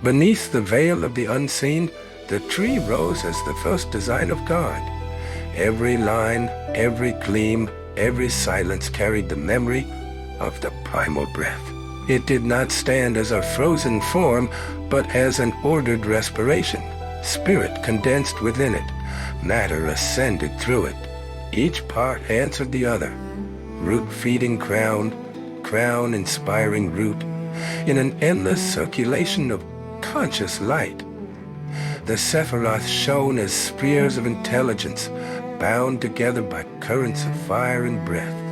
Beneath the veil of the unseen, the tree rose as the first design of God. Every line, every gleam, every silence carried the memory of the primal breath. It did not stand as a frozen form, but as an ordered respiration. Spirit condensed within it. Matter ascended through it. Each part answered the other. Root feeding crown, crown inspiring root, in an endless circulation of conscious light. The Sepharoth shone as spheres of intelligence, bound together by currents of fire and breath.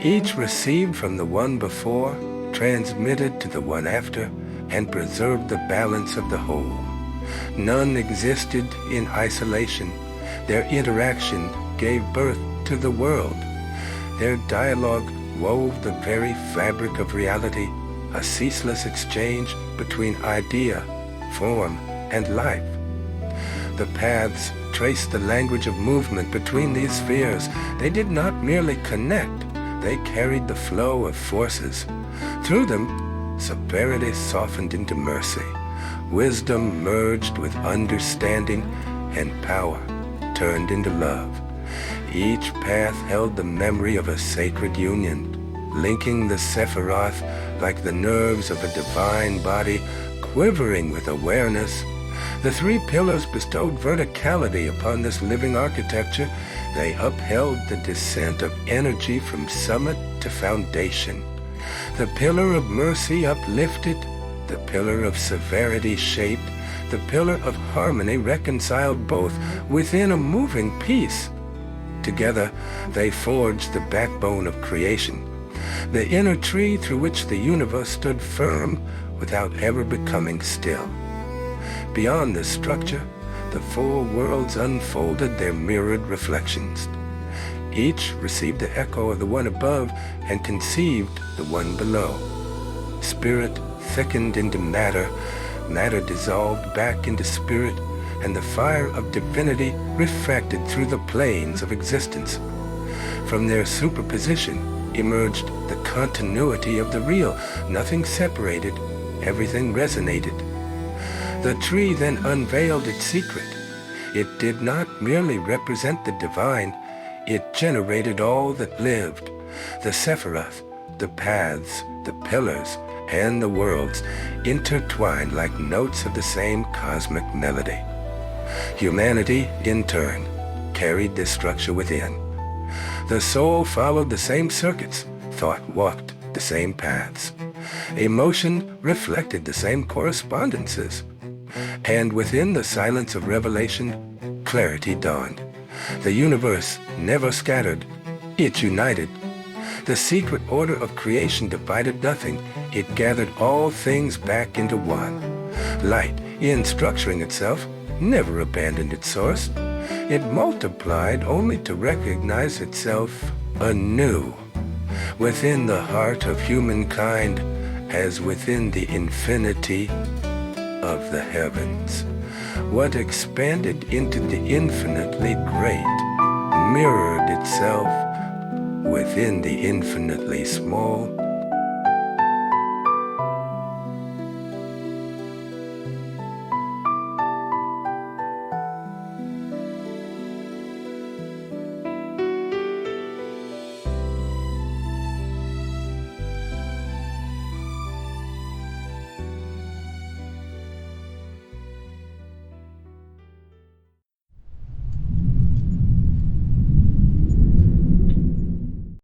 Each received from the one before, transmitted to the one after, and preserved the balance of the whole. None existed in isolation. Their interaction gave birth to the world. Their dialogue wove the very fabric of reality, a ceaseless exchange between idea, form, and life. The paths traced the language of movement between these spheres. They did not merely connect, they carried the flow of forces. Through them, severity softened into mercy. Wisdom merged with understanding, and power turned into love. Each path held the memory of a sacred union, linking the Sepharoth like the nerves of a divine body, quivering with awareness. The three pillars bestowed verticality upon this living architecture. They upheld the descent of energy from summit to foundation. The pillar of mercy uplifted, the pillar of severity shaped, the pillar of harmony reconciled both within a moving peace. Together, they forged the backbone of creation, the inner tree through which the universe stood firm without ever becoming still. Beyond this structure, the four worlds unfolded their mirrored reflections. Each received the echo of the one above and conceived the one below. Spirit thickened into matter, matter dissolved back into spirit, and the fire of divinity refracted through the planes of existence. From their superposition emerged the continuity of the real. Nothing separated, everything resonated. The tree then unveiled its secret. It did not merely represent the divine, it generated all that lived. The Sepharoth, the paths, the pillars, and the worlds intertwined like notes of the same cosmic melody. Humanity, in turn, carried this structure within. The soul followed the same circuits, thought walked the same paths. Emotion reflected the same correspondences. And within the silence of revelation, clarity dawned. The universe never scattered, it united. The secret order of creation divided nothing, it gathered all things back into one. Light, in structuring itself, never abandoned its source. It multiplied only to recognize itself anew. Within the heart of humankind, as within the infinity of the heavens, what expanded into the infinitely great mirrored itself within the infinitely small